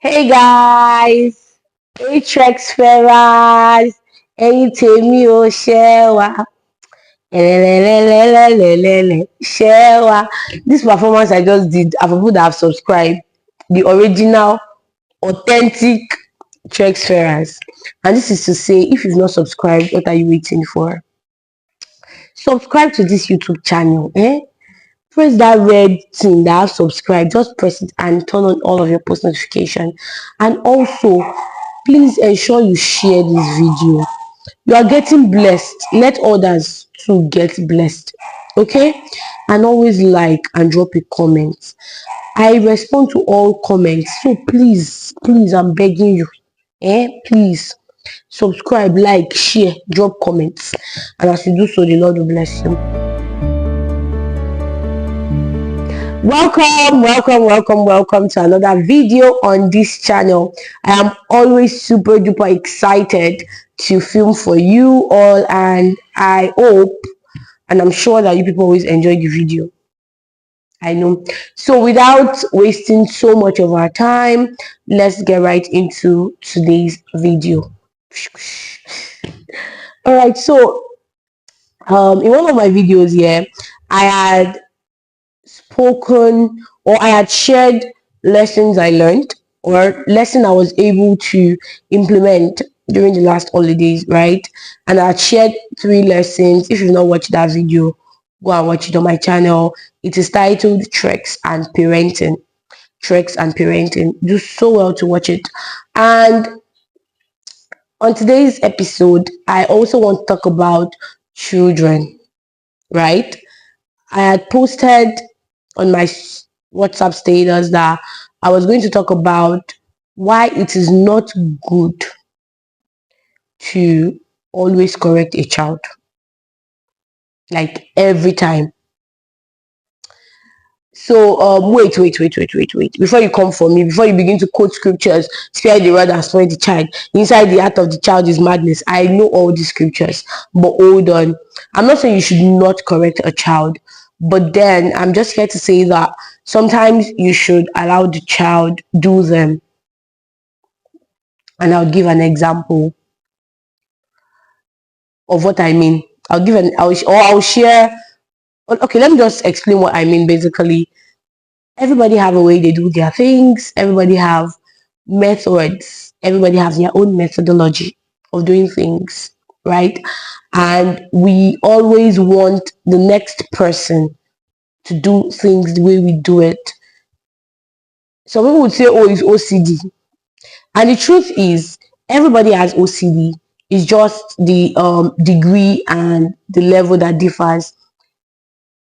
Hey guys, hey Trexferers, ẹ̀yin tèmi ò ṣẹ́ wa, ṣẹ́ wa. This performance I just did are for people that have subscribed, the original, authentic Trexferers. And this is to say, if you've not subscribed, what are you waiting for? Subscribe to this YouTube channel, press that red thing that has subscribe, just press it and turn on all of your post notification. And also, please ensure you share this video. You are getting blessed, let others too get blessed, okay? And always like and drop a comment. I respond to all comments, so please I'm begging you, please subscribe, like, share, drop comments, and as you do so, the Lord will bless you. Welcome to another video on this channel. I am always super duper excited to film for you all, and I hope and I'm sure that you people always enjoy the video. I know. So without wasting so much of our time, let's get right into today's video. All right, so in one of my videos here, I had spoken, or I had shared lessons I learned, or lesson I was able to implement during the last holidays, right? And I had shared 3 lessons. If you've not watched that video, go and watch it on my channel. It is titled Tricks and Parenting. Tricks and Parenting. Do so well to watch it. And on today's episode, I also want to talk about children, right? I had posted on my WhatsApp status that I was going to talk about why it is not good to always correct a child, like every time. So wait. Before you come for me, before you begin to quote scriptures, spare the rod and spoil the child. Inside the heart of the child is madness. I know all these scriptures, but hold on. I'm not saying you should not correct a child, but then I'm just here to say that sometimes you should allow the child do them. And I'll give an example of what I mean. I'll share. Okay, let me just explain what I mean. Basically, everybody have a way they do their things. Everybody have methods. Everybody has their own methodology of doing things, right? And we always want the next person to do things the way we do it. Some people would say, oh, it's OCD. And the truth is, everybody has OCD. It's just the degree and the level that differs.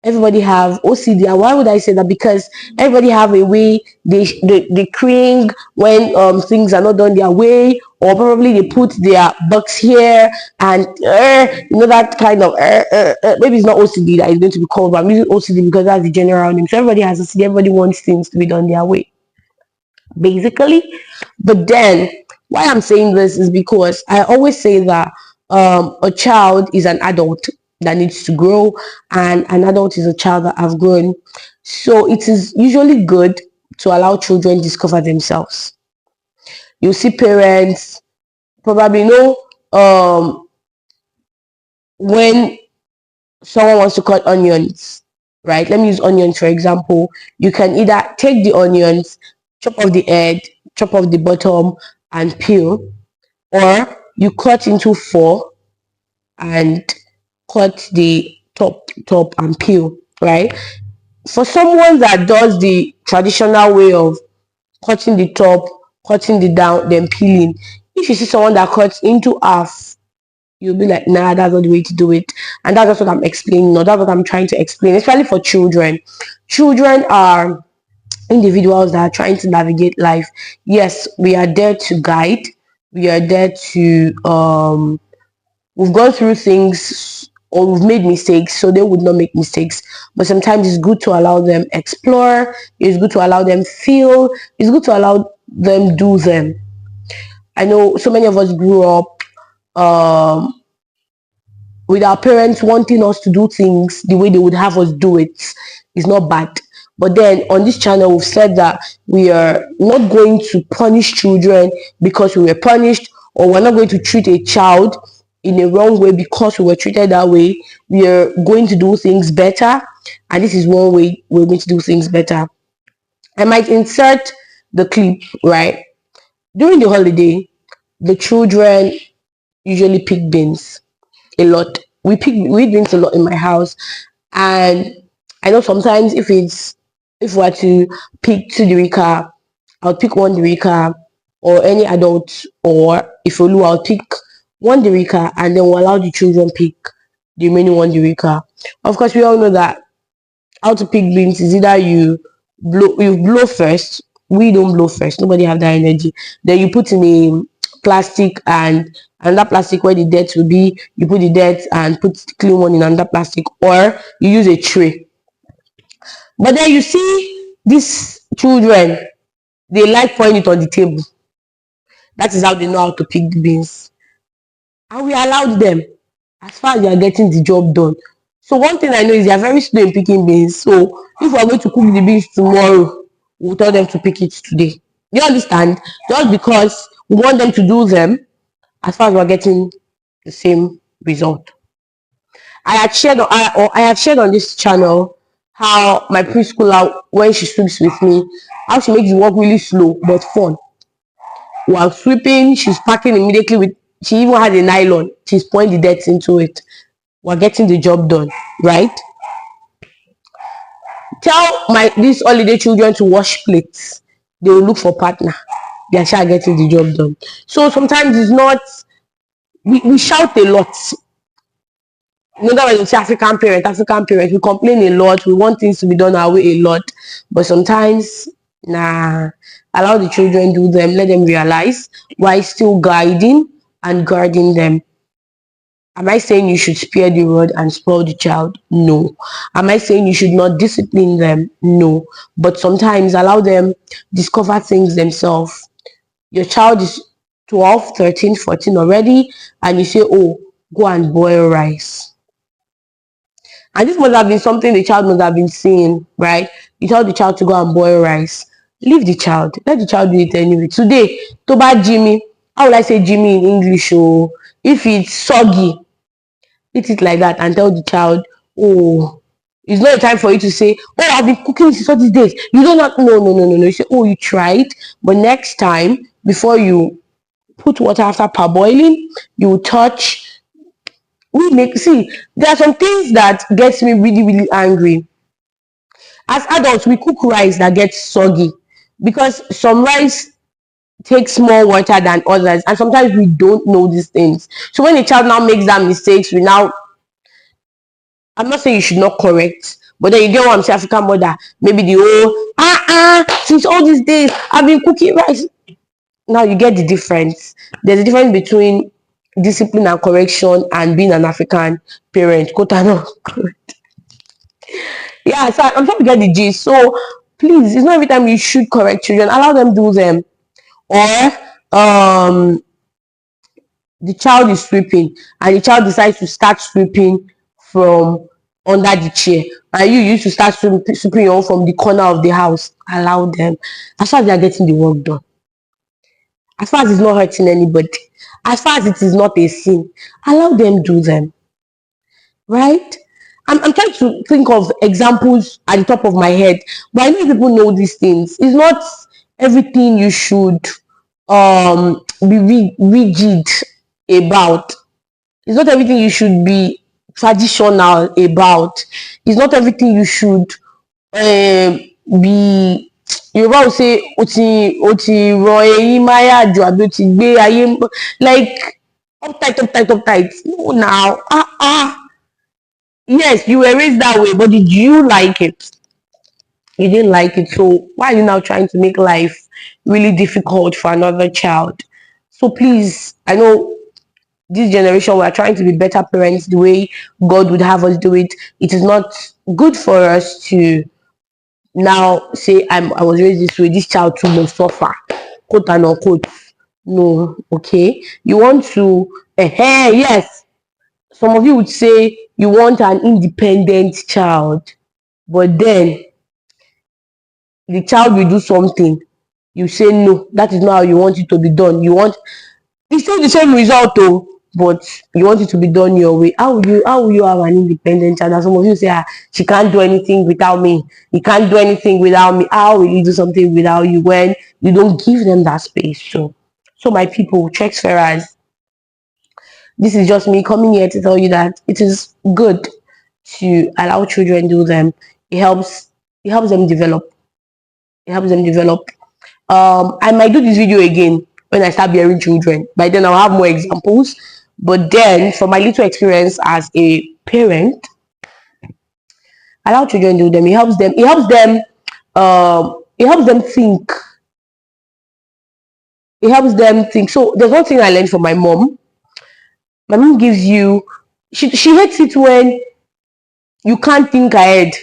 Everybody have OCD. And why would I say that? Because everybody have a way they cring when things are not done their way, or probably they put their box here and that kind of maybe it's not OCD that is going to be called, but I'm using OCD because that's the general name. So everybody has OCD. Everybody wants things to be done their way, basically. But then why I'm saying this is because I always say that a child is an adult that needs to grow, and an adult is a child that have grown. So it is usually good to allow children discover themselves. You see parents probably know when someone wants to cut onions, right? Let me use onions for example. You can either take the onions, chop off the head, chop off the bottom and peel, or you cut into 4 and cut the top and peel, right? For someone that does the traditional way of cutting the top, cutting the down, then peeling, if you see someone that cuts into half, you'll be like, nah, that's not the way to do it. And that's what I'm explaining, or that's what I'm trying to explain, especially for children. Children are individuals that are trying to navigate life. Yes, we are there to guide. We are there to we've gone through things, or we've made mistakes, so they would not make mistakes. But sometimes it's good to allow them explore. It's good to allow them feel. It's good to allow them do them. I know so many of us grew up with our parents wanting us to do things the way they would have us do it. It's not bad. But then on this channel, we've said that we are not going to punish children because we were punished, or we're not going to treat a child in a wrong way because we were treated that way. We are going to do things better, and this is one way we're going to do things better. I might insert the clip, right? During the holiday, the children usually pick beans a lot. We eat beans a lot in my house, and I know sometimes if we were to pick 2 Derika, I'll pick 1 Derika, or any adult, or if Olu, I'll pick 1 Derika, and then we'll allow the children pick the remaining 1 Derika. Of course, we all know that how to pick beans is either you blow first. We don't blow first, nobody have that energy. Then you put in a plastic, and another plastic where the dirt will be, you put the dirt and put the clean one in another plastic, or you use a tray. But then you see these children, they like pouring it on the table. That is how they know how to pick the beans, and we allowed them as far as they are getting the job done. So one thing I know is they are very slow in picking beans. So if we are going to cook the beans tomorrow, we'll tell them to pick it today. You understand? Just because we want them to do them as far as we're getting the same result. I have shared on this channel how my preschooler, when she sweeps with me, how she makes the work really slow but fun. While sweeping, she's packing immediately with, she even had a nylon. She's pouring the dirt into it. We're getting the job done, right? Tell my these holiday children to wash plates. They will look for partner. They are sure getting the job done. So sometimes it's not, we shout a lot. You know that when you say African parents, we complain a lot. We want things to be done our way a lot. But sometimes, nah, allow the children do them. Let them realize while still guiding and guarding them. Am I saying you should spare the rod and spoil the child? No. Am I saying you should not discipline them? No. But sometimes allow them discover things themselves. Your child is 12, 13, 14 already, and you say, oh, go and boil rice. And this must have been something the child must have been seeing, right? You tell the child to go and boil rice. Leave the child. Let the child do it anyway. Today, Toba Jimmy. How will I say Jimmy in English? Oh, if it's soggy, eat it like that and tell the child, oh, it's not a time for you to say, oh, I've been cooking since all these days. You don't know. No. You say, oh, you tried, but next time, before you put water after parboiling, you touch. See, there are some things that gets me really, really angry. As adults, we cook rice that gets soggy because some rice takes more water than others, and sometimes we don't know these things. So when a child now makes that mistakes, I'm not saying you should not correct, but then you get what I'm saying, African mother, maybe the whole since all these days I've been cooking rice. Now you get the difference. There's a difference between discipline and correction and being an African parent, quote unquote. Yeah, so I'm trying to get the gist. So please, it's not every time you should correct children, allow them do them. Or the child is sweeping and the child decides to start sweeping from under the chair, and you used to start sweeping your own from the corner of the house. Allow them, as far as they are getting the work done, as far as it's not hurting anybody, as far as it is not a sin, allow them do them, right? I'm trying to think of examples at the top of my head, but I know people know these things. It's not everything you should be rigid about. It's not everything you should be traditional about. It's not everything you should be. Yorùbá will say o ti ran eyín máyà jù àbí o ti gbé ayé like uptight. No, now yes, you were raised that way, but did you like it? You didn't like it, so why are you now trying to make life really difficult for another child? So please, I know this generation we are trying to be better parents the way God would have us do it. It is not good for us to now say I was raised this way, this child too must suffer, quote and unquote. No, okay. You want to yes. Some of you would say you want an independent child, but then the child will do something, you say no, that is not how you want it to be done. You want, it's still the same result though, but you want it to be done your way. How will you have an independent child? And some of you say, she can't do anything without me, he can't do anything without me. How will he do something without you when you don't give them that space? So my people, checks Ferraz, this is just me coming here to tell you that it is good to allow children do them. It helps them develop. It helps them develop. I might do this video again when I start bearing children. By then I'll have more examples. But then, from my little experience as a parent, allow children do them. It helps them. It helps them. It helps them think. It helps them think. So there's one thing I learned from my mom. My mom gives you. She hates it when you can't think ahead.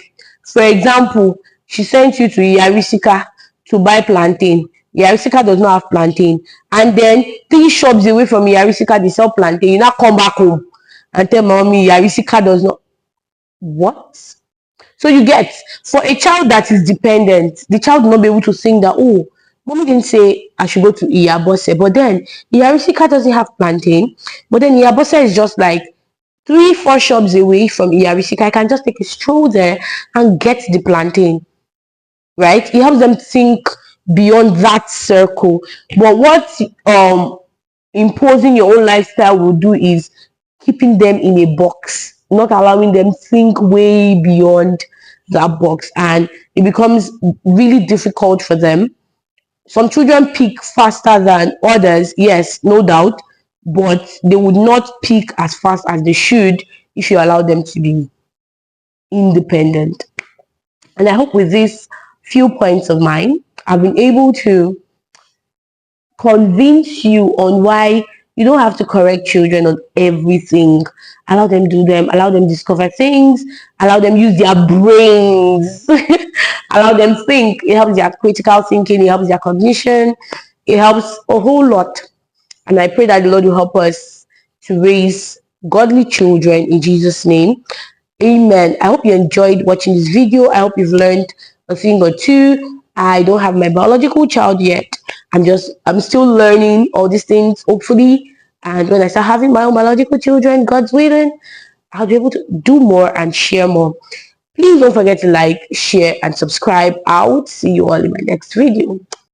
For example, she sent you to Yarisika to buy plantain. Yarisika does not have plantain. And then 3 shops away from Yarisika, they sell plantain. You now come back home and tell mommy Yarisika does not. What? So you get, for a child that is dependent, the child will not be able to think that, oh, mommy didn't say I should go to Iyabose. But then Yarisika doesn't have plantain. But then Iyabose is just like 3-4 shops away from Iyarisika. I can just take a stroll there and get the plantain, right? It helps them think beyond that circle. But what imposing your own lifestyle will do is keeping them in a box, not allowing them think way beyond that box, and it becomes really difficult for them. Some children pick faster than others, yes, no doubt, but they would not pick as fast as they should if you allow them to be independent. And I hope with these few points of mine, I've been able to convince you on why you don't have to correct children on everything. Allow them do them, allow them discover things, allow them use their brains, allow them think. It helps their critical thinking, it helps their cognition, it helps a whole lot. And I pray that the Lord will help us to raise godly children in Jesus' name. Amen. I hope you enjoyed watching this video. I hope you've learned a thing or two. I don't have my biological child yet. I'm still learning all these things, hopefully. And when I start having my own biological children, God's willing, I'll be able to do more and share more. Please don't forget to like, share, and subscribe. I will see you all in my next video.